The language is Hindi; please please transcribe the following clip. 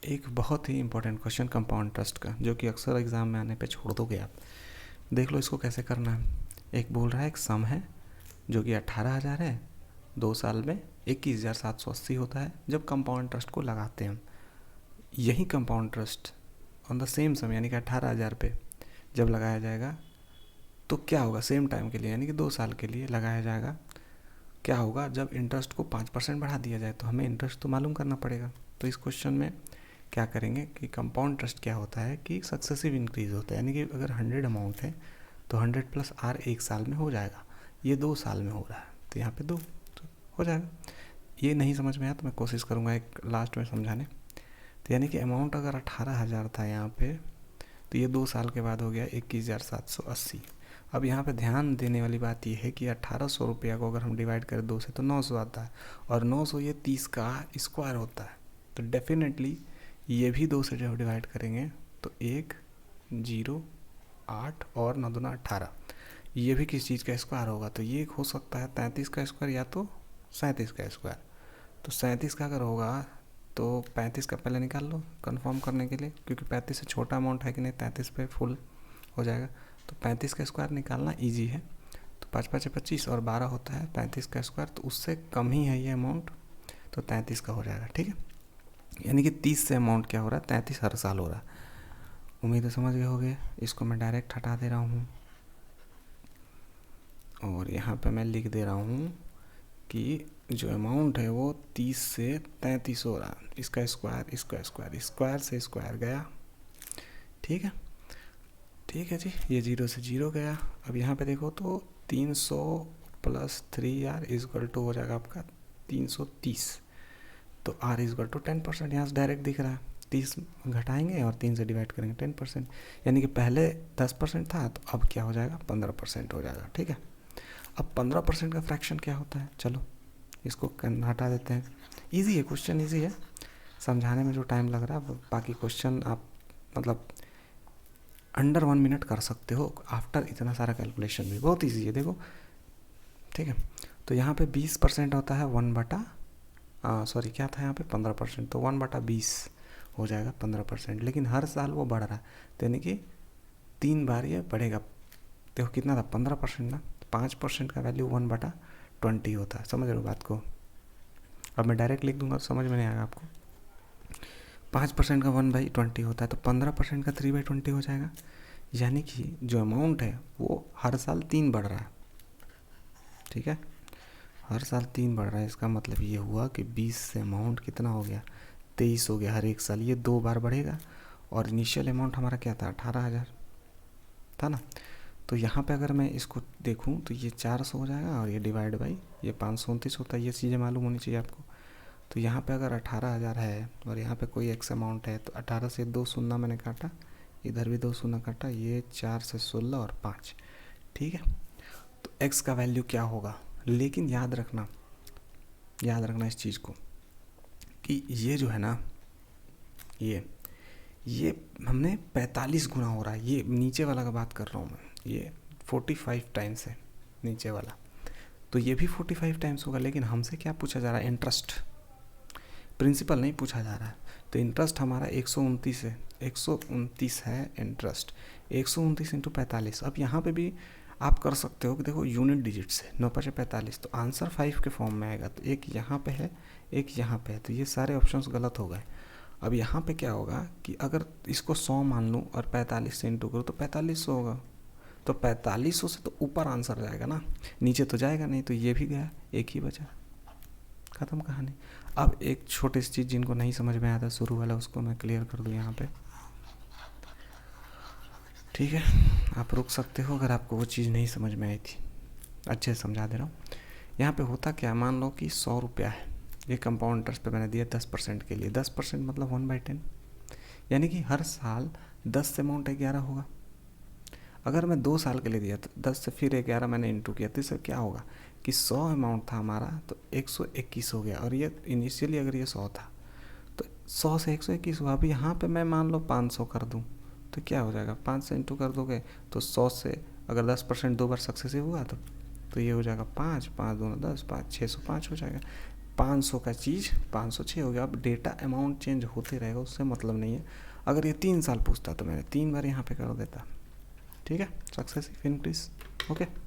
एक बहुत ही इंपॉर्टेंट क्वेश्चन कंपाउंड इंटरेस्ट का, जो कि अक्सर एग्ज़ाम में आने पे छोड़ दोगे आप। देख लो इसको कैसे करना है। एक बोल रहा है एक सम है जो कि 18,000 है, 2 साल में 21,780 होता है जब कंपाउंड इंटरेस्ट को लगाते हैं हम। यही compound interest on the same sum यानी कि 18,000 पे जब लगाया जाएगा तो क्या होगा, सेम टाइम के लिए यानी कि 2 साल के लिए लगाया जाएगा। क्या होगा जब इंटरेस्ट को 5% बढ़ा दिया जाए, तो हमें इंटरेस्ट तो मालूम करना पड़ेगा। तो इस क्वेश्चन में क्या करेंगे कि कंपाउंड इंटरेस्ट क्या होता है कि सक्सेसिव इंक्रीज होता है, यानी कि अगर 100 अमाउंट है तो 100 प्लस आर 1 साल में हो जाएगा। ये 2 साल में हो रहा है तो यहाँ पे 2 तो हो जाएगा। ये नहीं समझ में आया तो मैं कोशिश करूँगा एक लास्ट में समझाने। तो यानी कि अमाउंट अगर 18,000 था यहाँ पे, तो ये 2 साल के बाद हो गया 21,780। अब यहाँ पे ध्यान देने वाली बात ये है कि 1,800 रुपया को अगर हम डिवाइड करें 2 से तो 900 आता है, और 900 ये 30 का स्क्वायर होता है। तो डेफिनेटली ये भी 2 से जब डिवाइड करेंगे तो 1, 0, 8 और 9 दूना 18, ये भी किस चीज़ का स्क्वायर होगा। तो ये हो सकता है 33 का स्क्वायर या तो 37 का स्क्वायर। तो 37 का अगर होगा तो 35 का पहले निकाल लो कंफर्म करने के लिए, क्योंकि 35 से छोटा अमाउंट है कि नहीं, 33 पे फुल हो जाएगा। तो 35 का स्क्वायर निकालना इजी है। तो 5 5 25 और 12 होता है 35 का स्क्वायर, तो उससे कम ही है ये अमाउंट, तो 33 का हो जाएगा। ठीक है, यानी कि 30 से अमाउंट क्या हो रहा है, 33 हर साल हो रहा है। उम्मीद है समझ गए होगे। इसको मैं डायरेक्ट हटा दे रहा हूँ और यहाँ पे मैं लिख दे रहा हूँ कि जो अमाउंट है वो 30 से 33 हो रहा है। इसका स्क्वायर, इसका स्क्वायर, स्क्वायर से स्क्वायर गया। ठीक है, ठीक है जी, ये 0 से 0 गया। अब यहाँ पे देखो तो 300 प्लस 3r इजक्वल टू हो जाएगा आपका 330। तो r इजक्वल टू 10%, यहाँ से डायरेक्ट दिख रहा है। 30 घटाएंगे और 3 से डिवाइड करेंगे 10%, यानी कि पहले 10% था तो अब क्या हो जाएगा 15% हो जाएगा। ठीक है, अब 15% का फ्रैक्शन क्या होता है, चलो इसको हटा देते हैं। इजी है क्वेश्चन, इजी है समझाने में जो टाइम लग रहा है, बाकी क्वेश्चन आप मतलब अंडर 1 मिनट कर सकते हो आफ्टर इतना सारा कैलकुलेशन भी, बहुत ईजी है देखो। ठीक है, तो यहाँ पे 20% होता है 1/, सॉरी क्या था यहाँ पे 15%, तो 1/20 हो जाएगा 15%। लेकिन हर साल वो बढ़ रहा है, तो यानी कि 3 बार ये बढ़ेगा। देखो कितना था 15% ना, 5% का वैल्यू 1/20 होता है। समझ रहे हो बात को। अब मैं डायरेक्ट लिख दूंगा तो समझ में नहीं आएगा आपको। 5% का 1/20 होता है, तो 15% का 3/20 हो जाएगा। यानी कि जो अमाउंट है वो हर साल 3 बढ़ रहा है। ठीक है, हर साल 3 बढ़ रहा है। इसका मतलब ये हुआ कि 20 से अमाउंट कितना हो गया, 23 हो गया हर एक साल। ये 2 बार बढ़ेगा और इनिशियल अमाउंट हमारा क्या था 18,000 था ना। तो यहाँ पे अगर मैं इसको देखूँ तो ये 400 हो जाएगा और ये डिवाइड बाई ये 529 होता है। ये चीज़ें मालूम होनी चाहिए आपको। तो यहाँ पे अगर 18,000 है और यहाँ पे कोई एक्स अमाउंट है, तो 18 से 2 शून्य मैंने काटा, इधर भी 2 शून्य काटा, ये 4 से 16 और 5। ठीक है, तो एक्स का वैल्यू क्या होगा। लेकिन याद रखना इस चीज़ को कि ये जो है ना, ये हमने 45 गुना हो रहा है। ये नीचे वाला का बात कर रहा हूँ मैं, ये 45 टाइम्स है नीचे वाला, तो ये भी 45 टाइम्स होगा। लेकिन हमसे क्या पूछा जा रहा है, इंटरेस्ट, प्रिंसिपल नहीं पूछा जा रहा है। तो इंटरेस्ट हमारा 129 है, 129 है इंटरेस्ट, 129 इंटू 45। अब यहाँ पे भी आप कर सकते हो कि देखो यूनिट डिजिट से 9 5 45, तो आंसर 5 के फॉर्म में आएगा। तो एक यहाँ पे है, एक यहाँ पे है, तो ये सारे ऑप्शंस गलत हो गए। अब यहाँ पे क्या होगा कि अगर इसको 100 मान लूँ और 45 से इंटू करूँ तो 4500 होगा। तो 4500 से तो ऊपर आंसर जाएगा ना, नीचे तो जाएगा नहीं। तो ये भी गया, एक ही बचा, ख़त्म कहानी। अब एक छोटी सी चीज़ जिनको नहीं समझ में आता शुरू वाला, उसको मैं क्लियर कर दूँ यहाँ पे। ठीक है, आप रुक सकते हो अगर आपको वो चीज़ नहीं समझ में आई थी। अच्छे से समझा दे रहा हूँ। यहाँ पे होता क्या, मान लो कि 100 रुपया है, ये कंपाउंड इंटरेस्ट पे मैंने दिया 10% के लिए। 10% मतलब 1/10, यानी कि हर साल 10 से अमाउंट 11 होगा। अगर मैं 2 साल के लिए दिया तो 10 से फिर 11 मैंने इंटू किया, तो इससे क्या होगा कि 100 अमाउंट था हमारा तो 121 हो गया। और ये इनिशियली अगर ये 100 था तो 100 से 121 हुआ। अभी यहाँ पे मैं मान लो 500 कर दूँ तो क्या हो जाएगा, 5 से इंटू कर दोगे तो 100 से अगर 10% 2 बार सक्सेसिव हुआ तो ये हो जाएगा 5 5 दूना 10, 5 605 हो जाएगा। 500 का चीज़ 506 हो गया। अब डेटा अमाउंट चेंज होते रहेगा, उससे मतलब नहीं है। अगर ये 3 साल पूछता तो मैंने 3 बार यहाँ पे कर देता। ठीक है, सक्सेसिव इंक्रीज। ओके।